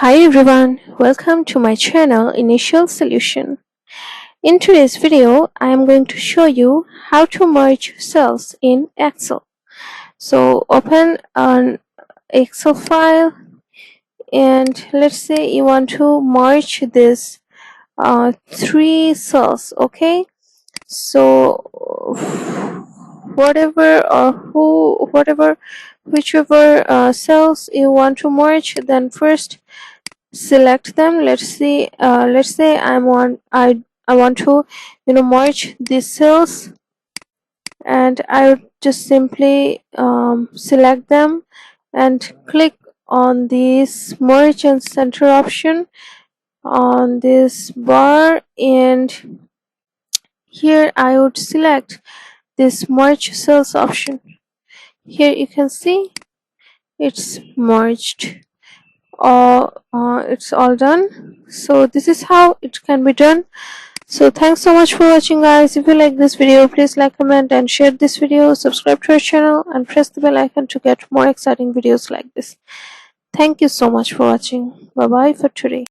Hi everyone, welcome to my channel Initial Solution. In today's video, I am going to show you how to merge cells in Excel. So open an Excel file and let's say you want to merge this three cells, okay? So whichever cells you want to merge, then first select them. Let's say I want to merge these cells, and I would just simply select them and click on this merge and center option on this bar, and here I would select this merge cells option. Here you can see it's merged. It's all done. So this is how it can be done. So thanks so much for watching, guys. If you like this video, please like, comment and share this video. Subscribe to our channel and press the bell icon to get more exciting videos like this. Thank you so much for watching. Bye bye for today.